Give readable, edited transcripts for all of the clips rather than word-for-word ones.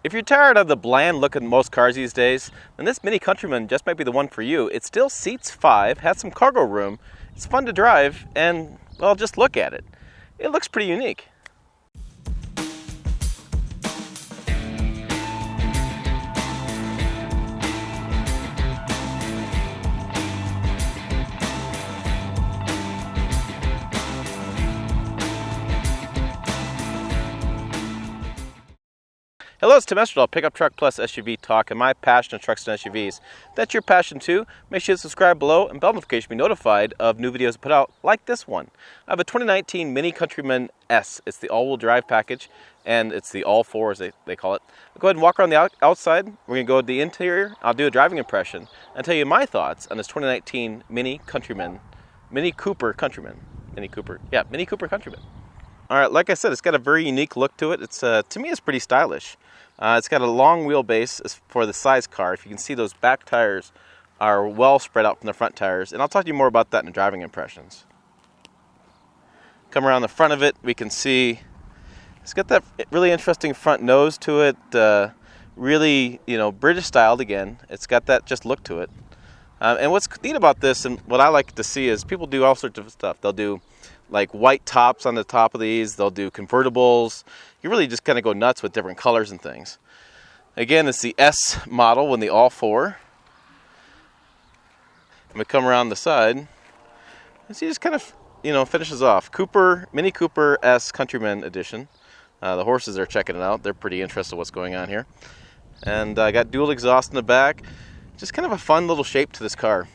If you're tired of the bland look of most cars these days, then this Mini Countryman just might be the one for you. It still seats 5, has some cargo room, it's fun to drive, and, well, just look at it. It looks pretty unique. Hello, it's Tim Esterdahl, Pickup Truck Plus SUV Talk, and my passion of trucks and SUVs. If that's your passion too, make sure to subscribe below and bell notification to be notified of new videos I put out, like this one. I have a 2019 Mini Countryman S. It's the all-wheel drive package, and it's the all-4 as they call it. I'll go ahead and walk around the outside. We're going to go to the interior. I'll do a driving impression and tell you my thoughts on this 2019 Mini Countryman. Mini Cooper Countryman. Mini Cooper Countryman. All right, like I said, it's got a very unique look to it. It's to me, it's pretty stylish. It's got a long wheelbase for the size car. If you can see, those back tires are well spread out from the front tires, and I'll talk to you more about that in the driving impressions. Come around the front of it, we can see it's got that really interesting front nose to it. Really, British styled again. It's got that just look to it. And what's neat about this, and what I like to see, is people do all sorts of stuff. They'll do like white tops on the top of these. They'll do convertibles. You really just kind of go nuts with different colors and things. Again, it's the S model in the all-4. I'm going to come around the side. And see, just kind of, finishes off. Mini Cooper S Countryman Edition. The horses are checking it out. They're pretty interested in what's going on here. And I got dual exhaust in the back. Just kind of a fun little shape to this car.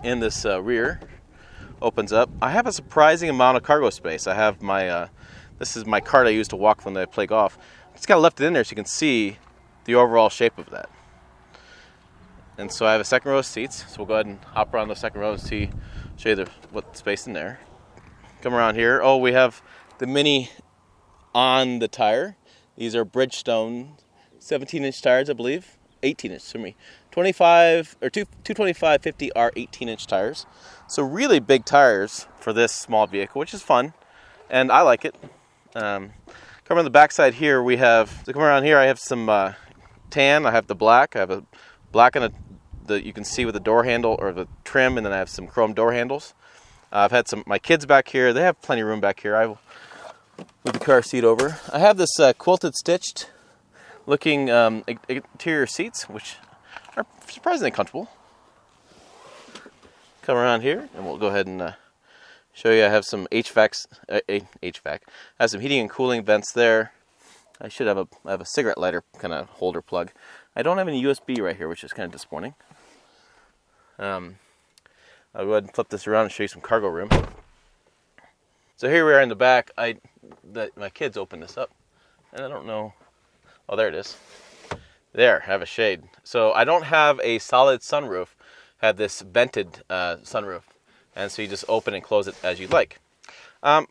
In this rear, opens up. I have a surprising amount of cargo space. I have my, this is my cart I use to walk when I play golf. Just kind of left it in there so you can see the overall shape of that. And so I have a second row of seats. So we'll go ahead and hop around the second row and show you what space in there. Come around here. Oh, we have the Mini on the tire. These are Bridgestone 17-inch tires, I believe. 18-inch for me. 225/50 are 18-inch tires. So really big tires for this small vehicle, which is fun, and I like it. Come on the back side here, I have some tan. I have the black. I have a black and you can see with the door handle or the trim, and then I have some chrome door handles. I've had my kids back here. They have plenty of room back here. I will move the car seat over. I have this quilted stitched looking interior seats, which are surprisingly comfortable. Come around here, and we'll go ahead and show you. I have some HVAC. I have some heating and cooling vents there. I have a cigarette lighter kind of holder plug. I don't have any USB right here, which is kind of disappointing. I'll go ahead and flip this around and show you some cargo room. So here we are in the back. My kids opened this up, and I don't know. Oh, there it is. There, I have a shade. So I don't have a solid sunroof. I have this vented sunroof. And so you just open and close it as you'd like. I'll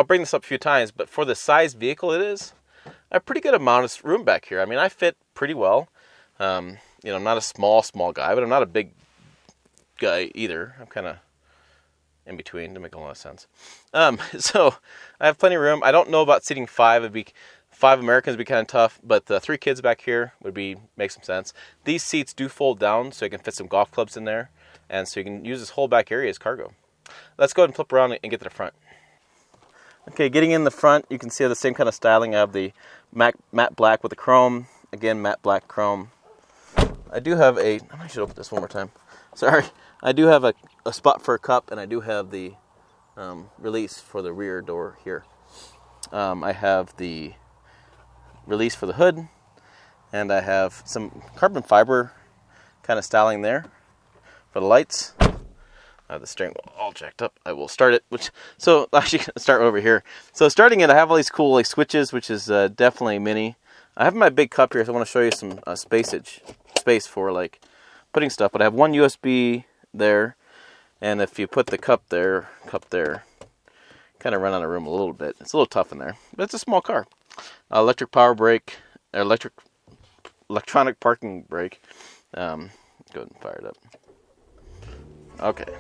bring this up a few times, but for the size vehicle it is, I have a pretty good amount of room back here. I mean, I fit pretty well. I'm not a small guy, but I'm not a big guy either. I'm kind of in between, to make a lot of sense. So I have plenty of room. I don't know about seating 5. 5 Americans would be kind of tough, but the 3 kids back here make some sense. These seats do fold down, so you can fit some golf clubs in there, and so you can use this whole back area as cargo. Let's go ahead and flip around and get to the front. Okay, getting in the front, you can see the same kind of styling. I have the matte black with the chrome. Again, matte black chrome. I should open this one more time. Sorry. I do have a spot for a cup, and I do have the release for the rear door here. I have the release for the hood, and I have some carbon fiber kind of styling there for the lights. I have the steering wheel all jacked up. I will start it. So actually, start over here. So starting it, I have all these cool switches, which is definitely Mini. I have my big cup here, so I want to show you some space for putting stuff. But I have one USB there, and if you put the cup there, kind of run out of room a little bit. It's a little tough in there, but it's a small car. Electronic parking brake. Go ahead and fire it up. Okay.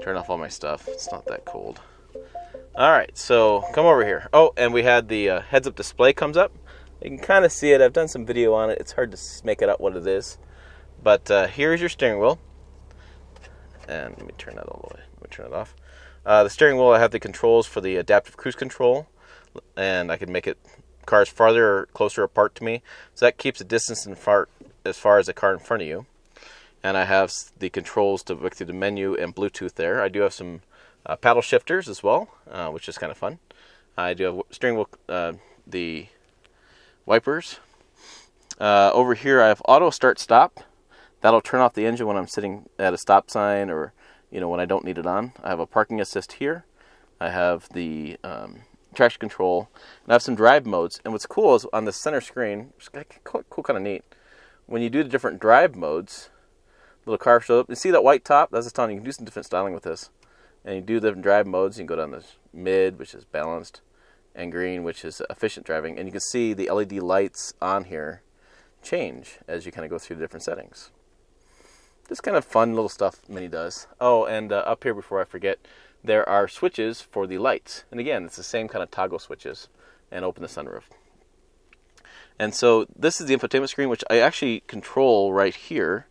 Turn off all my stuff. It's not that cold. Alright, so come over here. Oh, and we had the heads-up display comes up. You can kind of see it. I've done some video on it. It's hard to make it out what it is. But here's your steering wheel. And let me turn that all the way. Let me turn it off. The steering wheel, I have the controls for the adaptive cruise control. And I can make it cars farther or closer apart to me. So that keeps the distance as far as the car in front of you. And I have the controls to work through the menu and Bluetooth there. I do have some paddle shifters as well, which is kind of fun. I do have steering wheel, the wipers. Over here I have auto start stop. That'll turn off the engine when I'm sitting at a stop sign or when I don't need it on. I have a parking assist here. I have the traction control, and I have some drive modes. And what's cool is on the center screen, it's cool, kind of neat. When you do the different drive modes, little car shows up. You see that white top? That's just telling you can do some different styling with this. And you do the different drive modes. You can go down this mid, which is balanced, and green, which is efficient driving. And you can see the LED lights on here change as you kind of go through the different settings. This kind of fun little stuff Mini does. Oh, and up here before I forget, there are switches for the lights. And again, it's the same kind of toggle switches. And open the sunroof. And so this is the infotainment screen, which I actually control right here.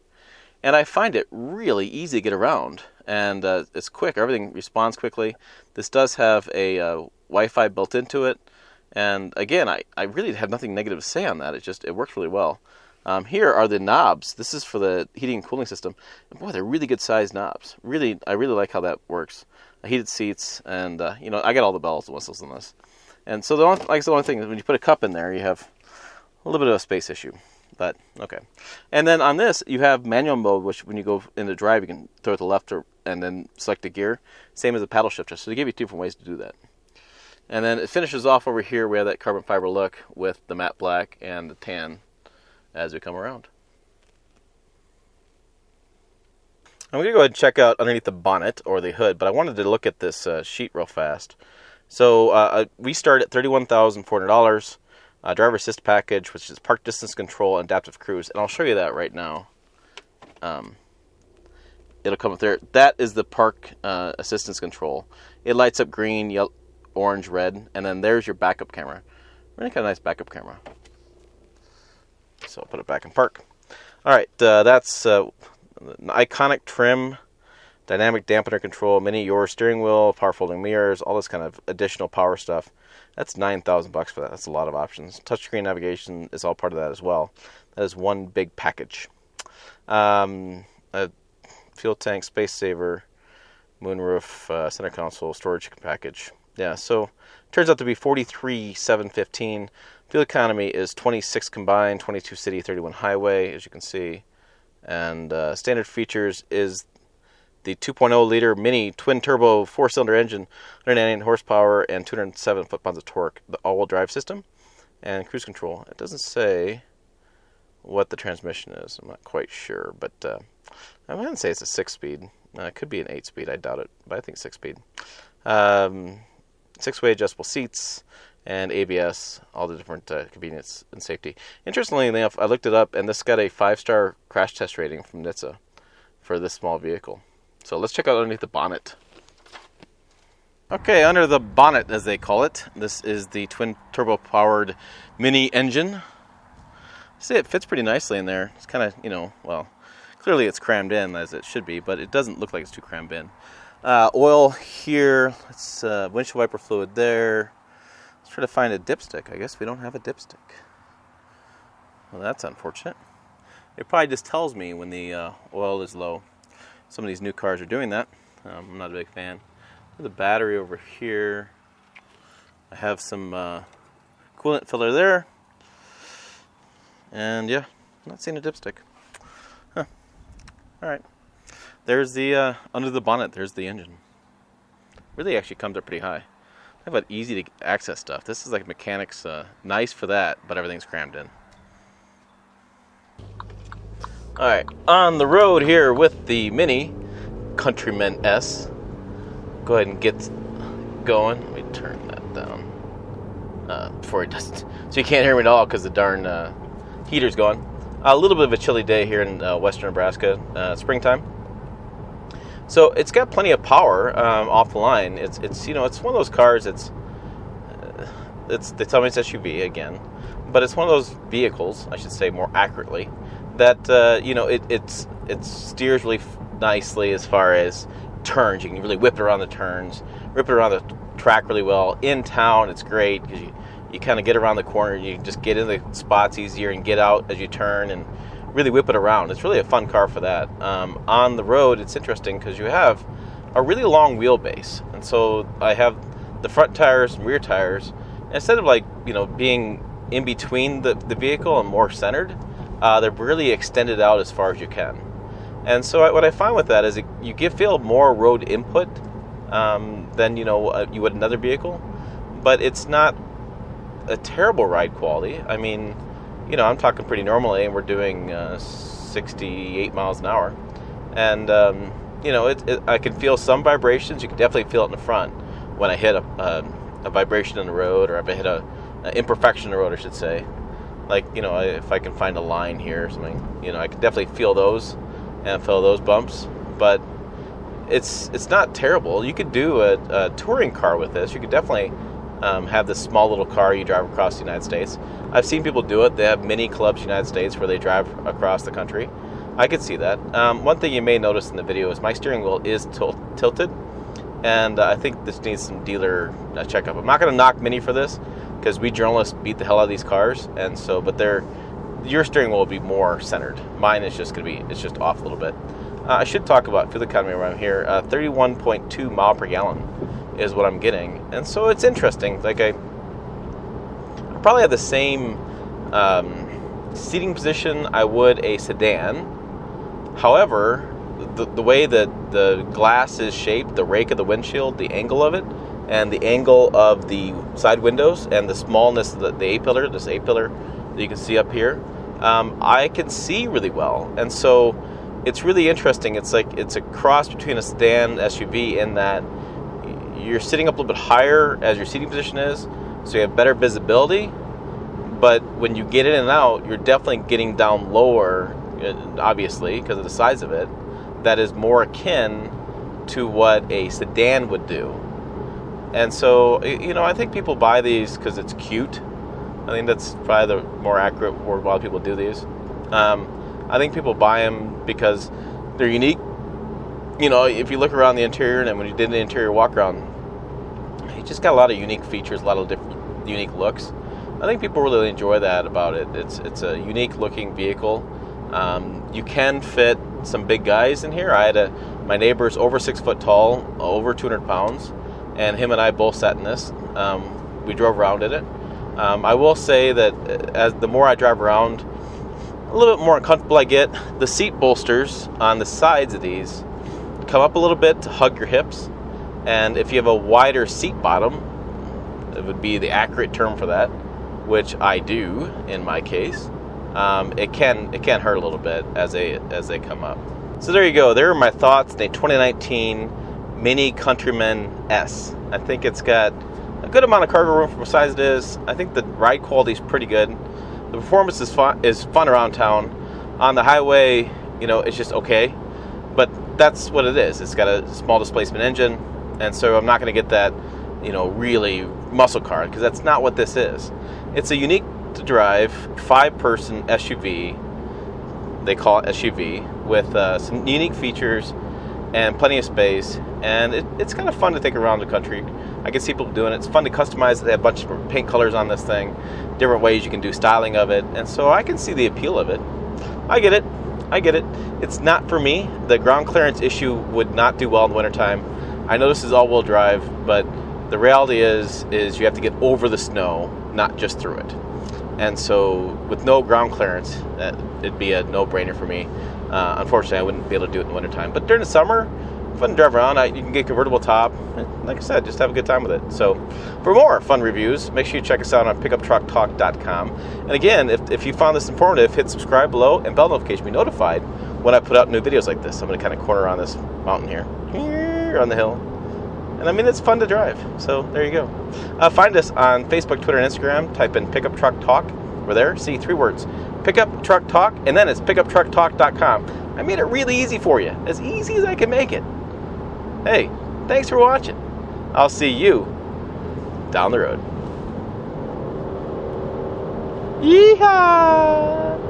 And I find it really easy to get around. And it's quick. Everything responds quickly. This does have a Wi-Fi built into it. And again, I really have nothing negative to say on that. It works really well. Here are the knobs. This is for the heating and cooling system. And boy, they're really good sized knobs. I really like how that works. Heated seats, and I got all the bells and whistles in this. And so the only thing is when you put a cup in there, you have a little bit of a space issue. But okay. And then on this, you have manual mode, which when you go into drive, you can throw it to the left and then select the gear. Same as the paddle shifter. So they give you two different ways to do that. And then it finishes off over here. We have that carbon fiber look with the matte black and the tan as we come around. I'm going to go ahead and check out underneath the bonnet or the hood, but I wanted to look at this sheet real fast. So we start at $31,400. Driver assist package, which is park distance control and adaptive cruise, and I'll show you that right now. It'll come up there. That is the park assistance control. It lights up green, yellow, orange, red, and then there's your backup camera. Really kind of nice backup camera. So I'll put it back in park. All right, that's iconic trim, dynamic dampener control, mini yaw steering wheel, power folding mirrors, all this kind of additional power stuff. That's $9,000 for that. That's a lot of options. Touchscreen navigation is all part of that as well. That is one big package. A fuel tank, space saver, moonroof, center console, storage package. Yeah, so turns out to be $43,715. Fuel economy is 26 combined, 22 city, 31 highway, as you can see. And standard features is the 2.0 liter mini twin turbo 4-cylinder engine, 198 horsepower and 207 foot-pounds of torque, the all-wheel drive system, and cruise control. It doesn't say what the transmission is. I'm not quite sure, but I wouldn't say it's a 6-speed. It could be an 8-speed. I doubt it, but I think 6-speed. 6-way adjustable seats and ABS, all the different convenience and safety. Interestingly enough, I looked it up, and this got a 5-star crash test rating from NHTSA for this small vehicle. So let's check out underneath the bonnet. Okay, under the bonnet, as they call it, this is the twin turbo powered mini engine. See, it fits pretty nicely in there. It's kind of, well, clearly it's crammed in as it should be, but it doesn't look like it's too crammed in. Oil here, it's windshield wiper fluid there. Let's try to find a dipstick. I guess we don't have a dipstick. Well, that's unfortunate. It probably just tells me when the oil is low. Some of these new cars are doing that. I'm not a big fan. The battery over here. I have some coolant filler there. And yeah, I'm not seeing a dipstick. Huh. Alright. There's the, under the bonnet, there's the engine. Really actually comes up pretty high. Talk about easy to access stuff. This is like mechanics, nice for that, but everything's crammed in. Alright, on the road here with the Mini Countryman S. Go ahead and get going. Let me turn that down before it does. So you can't hear me at all because the darn heater's gone. A little bit of a chilly day here in western Nebraska, springtime. So it's got plenty of power off the line. It's it's one of those cars. They tell me it's SUV again, but it's one of those vehicles, I should say more accurately, that it steers really nicely as far as turns. You can really whip it around the turns, whip it around the track really well. In town, it's great because you kind of get around the corner. You can just get in the spots easier and get out as you turn and really whip it around. It's really a fun car for that. On the road, it's interesting because you have a really long wheelbase, and so I have the front tires and rear tires. Instead of being in between the vehicle and more centered, they're really extended out as far as you can. And so what I find with that is you feel more road input than you would another vehicle, but it's not a terrible ride quality. I mean, I'm talking pretty normally, and we're doing 68 miles an hour, and I can feel some vibrations. You can definitely feel it in the front when I hit a vibration in the road, or if I hit an imperfection in the road, I should say. If I can find a line here or something, I can definitely feel those and feel those bumps. But it's not terrible. You could do a touring car with this. You could definitely have this small little car you drive across the United States. I've seen people do it. They have mini clubs in the United States where they drive across the country. I could see that. One thing you may notice in the video is my steering wheel is tilted, and I think this needs some dealer checkup. I'm not going to knock Mini for this because we journalists beat the hell out of these cars, and so your steering wheel will be more centered. Mine is just it's just off a little bit. I should talk about fuel economy around here. 31.2 mile per gallon is what I'm getting, and so it's interesting. I probably have the same seating position I would a sedan. However, the way that the glass is shaped, the rake of the windshield, the angle of it, and the angle of the side windows, and the smallness of the A-pillar, this A-pillar that you can see up here, I can see really well. And so it's really interesting. It's a cross between a sedan and SUV in that you're sitting up a little bit higher as your seating position is, so you have better visibility. But when you get in and out, you're definitely getting down lower, obviously, because of the size of it. That is more akin to what a sedan would do. And so, I think people buy these because it's cute. I think that's probably the more accurate word why people do these. I think people buy them because they're unique. If you look around the interior, and when you did the interior walk around, you just got a lot of unique features, a lot of different unique looks. I think people really enjoy that about it. It's a unique looking vehicle. You can fit some big guys in here. My neighbor's over 6 foot tall, over 200 pounds, and him and I both sat in this. We drove around in it. I will say that as the more I drive around, a little bit more uncomfortable I get. The seat bolsters on the sides of these come up a little bit to hug your hips, and if you have a wider seat bottom, it would be the accurate term for that, which I do in my case. It can hurt a little bit as they come up. So there you go. There are my thoughts on a 2019 Mini Countryman S. I think it's got a good amount of cargo room for the size it is. I think the ride quality is pretty good. The performance is fun around town. On the highway, it's just okay. But that's what it is. It's got a small displacement engine, and so I'm not going to get that, really muscle car, because that's not what this is. It's a unique to drive 5-person SUV. They call it SUV with some unique features and plenty of space, and it's kind of fun to take around the country. I can see people doing it. It's fun to customize it. They have a bunch of paint colors on this thing, different ways you can do styling of it, and so I can see the appeal of it. I get it. It's not for me. The ground clearance issue would not do well in the wintertime. I know this is all-wheel drive, but the reality is you have to get over the snow, not just through it. And so with no ground clearance, it'd be a no-brainer for me. Unfortunately, I wouldn't be able to do it in the wintertime. But during the summer, fun to drive around. You can get convertible top. Like I said, just have a good time with it. So for more fun reviews, make sure you check us out on pickuptrucktalk.com. And again, if you found this informative, hit subscribe below and bell notification to be notified when I put out new videos like this. I'm going to kind of corner on this mountain here on the hill. And I mean, it's fun to drive. So there you go. Find us on Facebook, Twitter, and Instagram. Type in Pickup Truck Talk. We're there. See 3 words. Pickup Truck Talk, and then it's pickuptrucktalk.com. I made it really easy for you. As easy as I can make it. Hey, thanks for watching. I'll see you down the road. Yeehaw!